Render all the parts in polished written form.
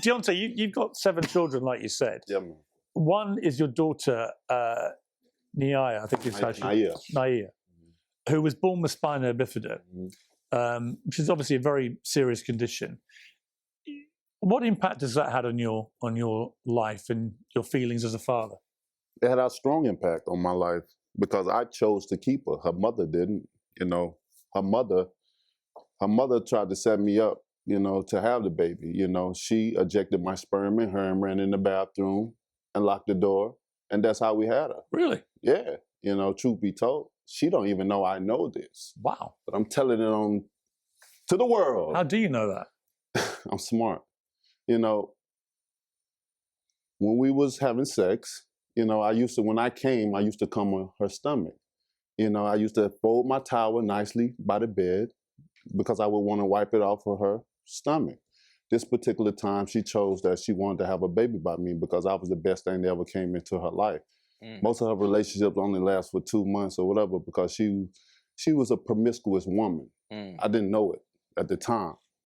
Deontay, you've got 7 children, like you said. Yeah, man. One is your daughter, Nia, I think it's how Nia, who was born with spina bifida, which is obviously a very serious condition. What impact has that had on your life and your feelings as a father? It had a strong impact on my life because I chose to keep her. Her mother didn't. You know, her mother tried to set me up, you know, to have the baby. You know, she ejected my sperm in her and ran in the bathroom and locked the door, and that's how we had her. Really? Yeah. You know, truth be told, she don't even know I know this. Wow. But I'm telling it to the world. How do you know that? I'm smart. You know, when we was having sex, you know, when I came, I used to come on her stomach. You know, I used to fold my towel nicely by the bed because I would want to wipe it off of her stomach. This particular time, she chose that she wanted to have a baby by me because I was the best thing that ever came into her life. Most of her relationships only last for 2 months or whatever because she was a promiscuous woman. I didn't know it at the time.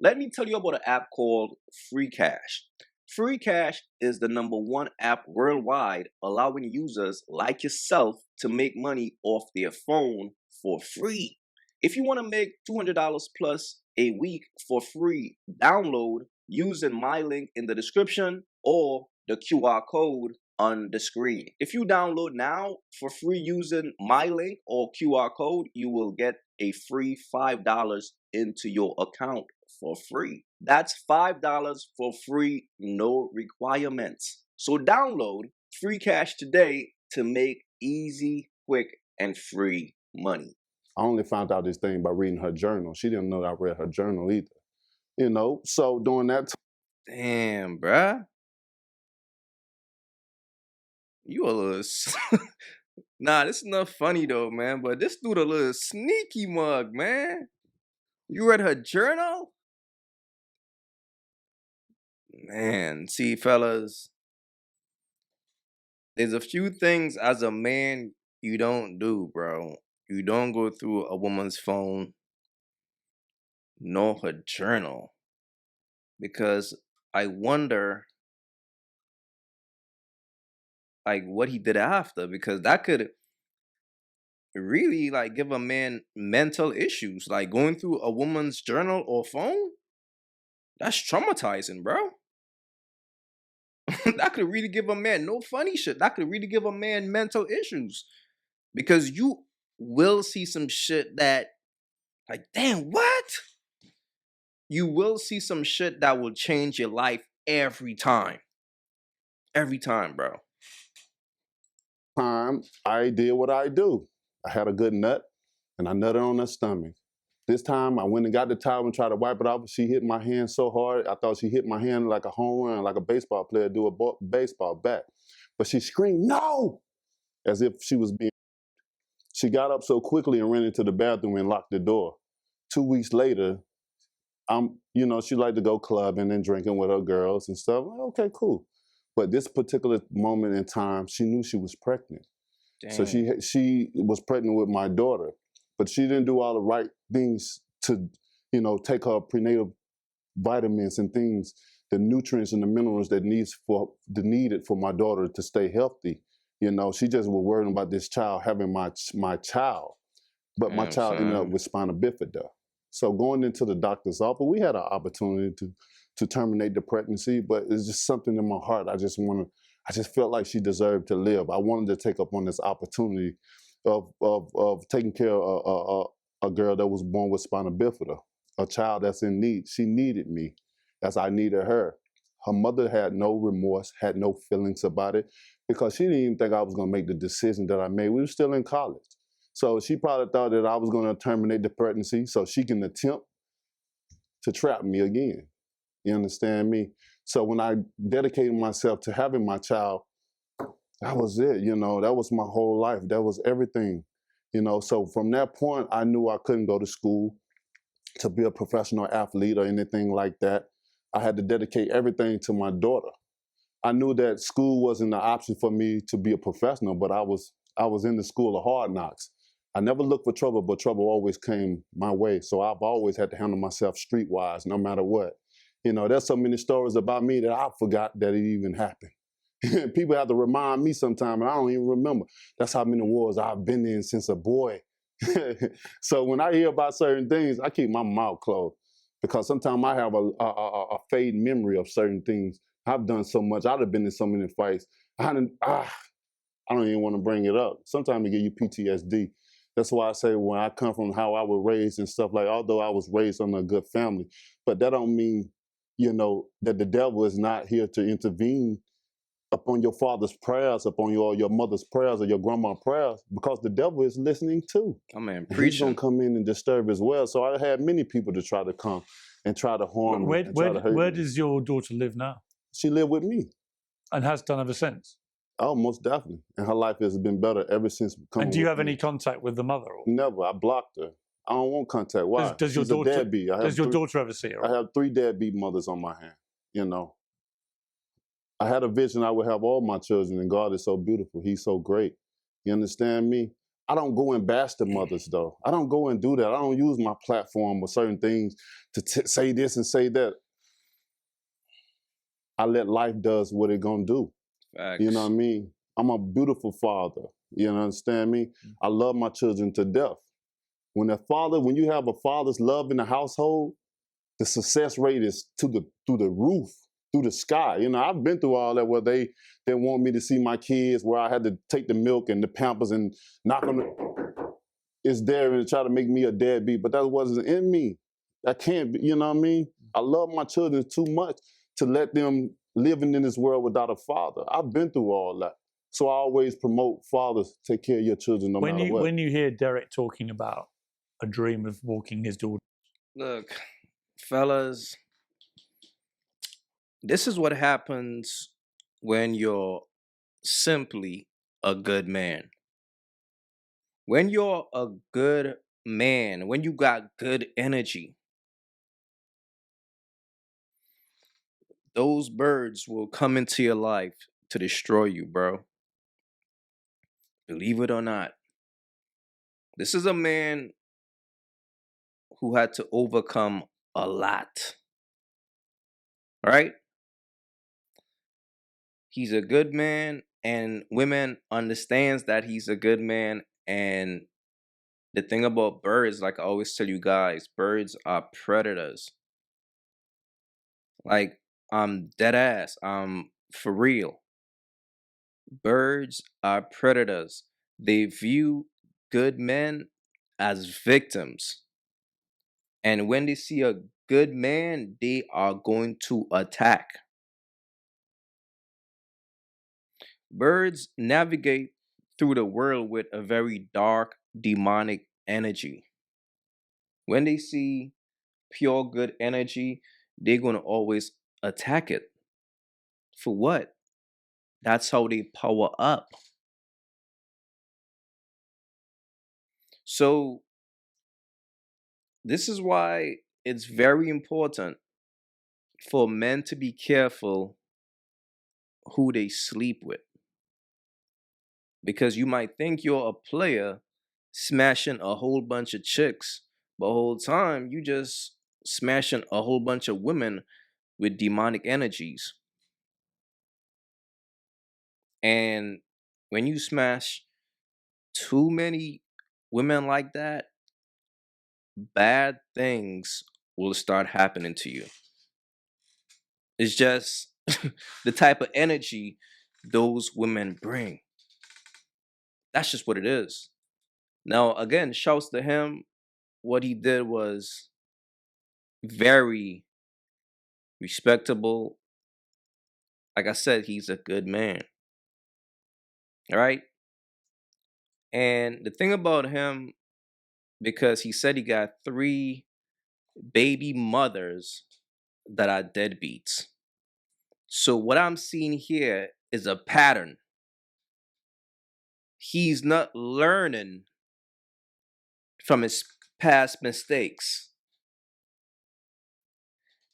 Let me tell you about an app called Free Cash. Free Cash is the #1 app worldwide, allowing users like yourself to make money off their phone for free. If you want to make $200 plus a week for free, download using my link in the description or the QR code on the screen. If you download now for free using my link or QR code, you will get a free $5 into your account for free. That's $5 for free, no requirements. So download Free Cash today to make easy, quick, and free money. I only found out this thing by reading her journal. She didn't know that I read her journal either. You know, so during that time. Damn, bruh. You a little... Nah, this is not funny though, man. But this dude a little sneaky mug, man. You read her journal? Man, see, fellas. There's a few things as a man you don't do, bro. You don't go through a woman's phone, nor her journal. Because I wonder, like, what he did after. Because that could really, like, give a man mental issues. Like, going through a woman's journal or phone, that's traumatizing, bro. That could really give a man, no funny shit, that could really give a man mental issues. Because you will see some shit that, like, damn, what? You will see some shit that will change your life every time. Every time, bro. I did what I do. I had a good nut, and I nutted on her stomach. This time, I went and got the towel and tried to wipe it off. She hit my hand so hard, I thought she hit my hand like a home run, like a baseball player do a baseball bat. But she screamed, "No!" as if she was being... She got up so quickly and ran into the bathroom and locked the door. 2 weeks later, you know, she liked to go clubbing and drinking with her girls and stuff. Okay, cool. But this particular moment in time, she knew she was pregnant. Damn. So she was pregnant with my daughter, but she didn't do all the right things to, you know, take her prenatal vitamins and things, the nutrients and the minerals that needed for my daughter to stay healthy. You know, she just was worrying about this child having my child, but my child ended up with spina bifida. So going into the doctor's office, we had an opportunity to terminate the pregnancy, but it's just something in my heart. I just felt like she deserved to live. I wanted to take up on this opportunity of taking care of a girl that was born with spina bifida, a child that's in need. She needed me as I needed her. Her mother had no remorse, had no feelings about it, because she didn't even think I was gonna make the decision that I made. We were still in college. So she probably thought that I was gonna terminate the pregnancy so she can attempt to trap me again. You understand me? So when I dedicated myself to having my child, that was it, you know, that was my whole life. That was everything, you know. So from that point, I knew I couldn't go to school to be a professional athlete or anything like that. I had to dedicate everything to my daughter. I knew that school wasn't an option for me to be a professional, but I was in the school of hard knocks. I never looked for trouble, but trouble always came my way. So I've always had to handle myself streetwise, no matter what. You know, there's so many stories about me that I forgot that it even happened. People have to remind me sometime, and I don't even remember. That's how many wars I've been in since a boy. So when I hear about certain things, I keep my mouth closed because sometimes I have a fading memory of certain things. I've done so much. I've been in so many fights. I don't even want to bring it up. Sometimes it give you PTSD. That's why I say when I come from how I was raised and stuff like, although I was raised in a good family, but that don't mean, you know, that the devil is not here to intervene upon your father's prayers, upon your mother's prayers or your grandma's prayers, because the devil is listening too. Oh man, And preaching. he's gonna come in and disturb as well. So I had many people to try to come and try to harm me and try to hurt Where me. does your daughter live now? She lived with me. And has done ever since? Oh, most definitely. And her life has been better ever since coming. And do you with have me. any contact with the mother? Or? Never. I blocked her. I don't want contact. Why? Does your She's daughter, a deadbeat. does your daughter ever see her? I have 3 deadbeat mothers on my hand, you know. I had a vision I would have all my children, and God is so beautiful. He's so great. You understand me? I don't go and bash the mothers, though. I don't go and do that. I don't use my platform or certain things to say this and say that. I let life does what it gonna do. Facts. You know what I mean? I'm a beautiful father. You understand me? I love my children to death. When you have a father's love in the household, the success rate is through the roof, through the sky. You know, I've been through all that where they want me to see my kids, where I had to take the milk and the Pampers and knock on it's there and try to make me a deadbeat, but that wasn't in me. I can't be, you know what I mean? I love my children too much to let them living in this world without a father. I've been through all that. So I always promote fathers, take care of your children no matter what. When you hear Derek talking about a dream of walking his daughter. Look, fellas, this is what happens when you're simply a good man. When you're a good man, when you got good energy, those birds will come into your life to destroy you, bro. Believe it or not. This is a man who had to overcome a lot. Right? He's a good man, and women understands that he's a good man. And the thing about birds, like I always tell you guys, birds are predators. Like, I'm dead ass. I'm for real. Birds are predators. They view good men as victims. And when they see a good man, they are going to attack. Birds navigate through the world with a very dark, demonic energy. When they see pure good energy, they're going to always attack it. For what? That's how they power up. So, this is why it's very important for men to be careful who they sleep with. Because you might think you're a player smashing a whole bunch of chicks, but the whole time you just smashing a whole bunch of women with demonic energies. And when you smash too many women like that, bad things will start happening to you. It's just the type of energy those women bring. That's just what it is. Now, again, shouts to him. What he did was very respectable. Like I said, he's a good man. All right? And the thing about him, because he said he got 3 baby mothers that are deadbeats. So what I'm seeing here is a pattern. He's not learning from his past mistakes.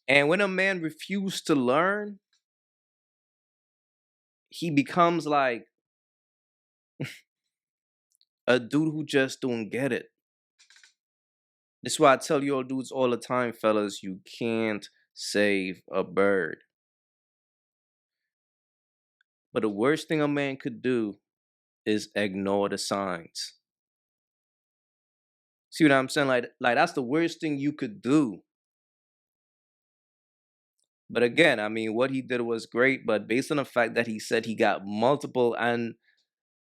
And when a man refuses to learn, he becomes like a dude who just don't get it. That's why I tell y'all dudes all the time, fellas, you can't save a bird. But the worst thing a man could do is ignore the signs. See what I'm saying? Like that's the worst thing you could do. But again, I mean, what he did was great, but based on the fact that he said he got multiple, and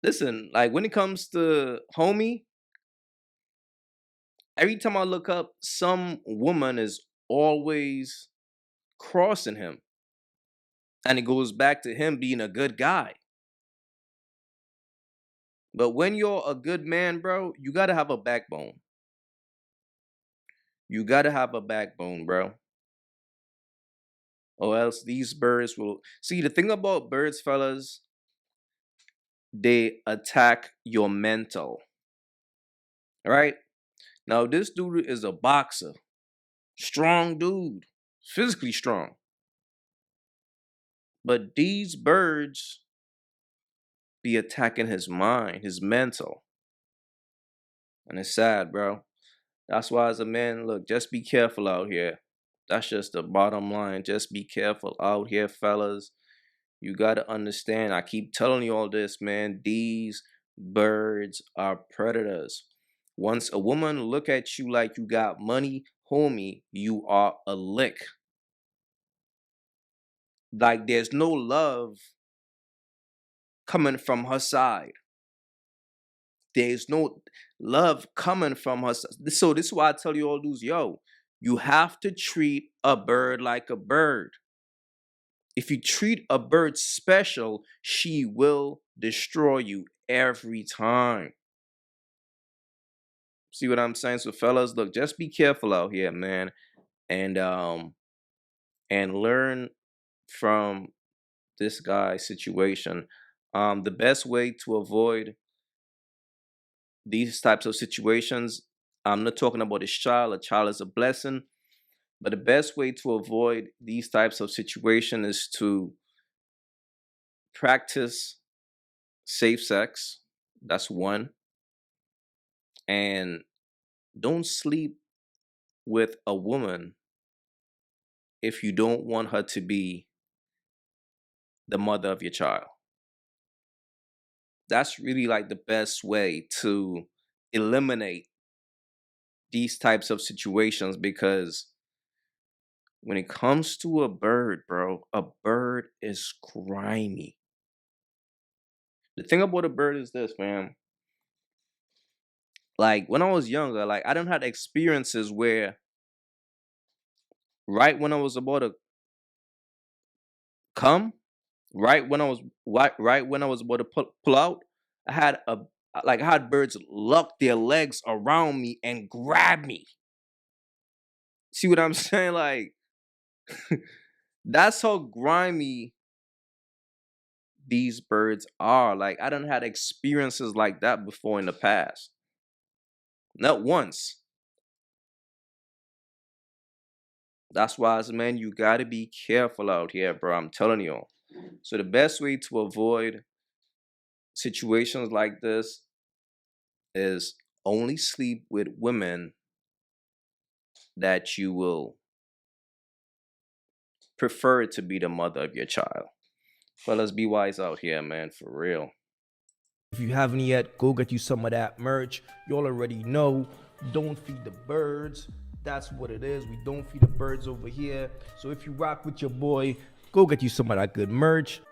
listen, like when it comes to homie, every time I look up, some woman is always crossing him. And it goes back to him being a good guy. But when you're a good man, bro, you gotta have a backbone. You gotta have a backbone, bro. Or else these birds will... See, the thing about birds, fellas, they attack your mental. All right? Now, this dude is a boxer. Strong dude. Physically strong. But these birds be attacking his mind, his mental. And it's sad, bro. That's why as a man, look, just be careful out here. That's just the bottom line. Just be careful out here, fellas. You got to understand, I keep telling you all this, man. These birds are predators. Once a woman look at you like you got money, homie, you are a lick. Like there's no love coming from her side. There's no love coming from her. So this is why I tell you all dudes, yo, you have to treat a bird like a bird. If you treat a bird special, she will destroy you every time. See what I'm saying? So fellas, look, just be careful out here, man. And learn from this guy's situation. The best way to avoid these types of situations, I'm not talking about his child. A child is a blessing. But the best way to avoid these types of situations is to practice safe sex. That's one. And don't sleep with a woman if you don't want her to be the mother of your child. That's really like the best way to eliminate these types of situations, because when it comes to a bird, bro, a bird is grimy. The thing about a bird is this, man. Like when I was younger, like I didn't have experiences where right when I was about to come, right when I was about to pull out, I had birds lock their legs around me and grab me. See what I'm saying? Like that's how grimy these birds are. Like I done had experiences like that before in the past. Not once. That's why, as a man, you gotta be careful out here, bro. I'm telling you. So the best way to avoid situations like this is only sleep with women that you will prefer to be the mother of your child. Fellas, be wise out here, man, for real. If you haven't yet, go get you some of that merch. You all already know, don't feed the birds. That's what it is. We don't feed the birds over here. So if you rock with your boy, go get you some of that good merch.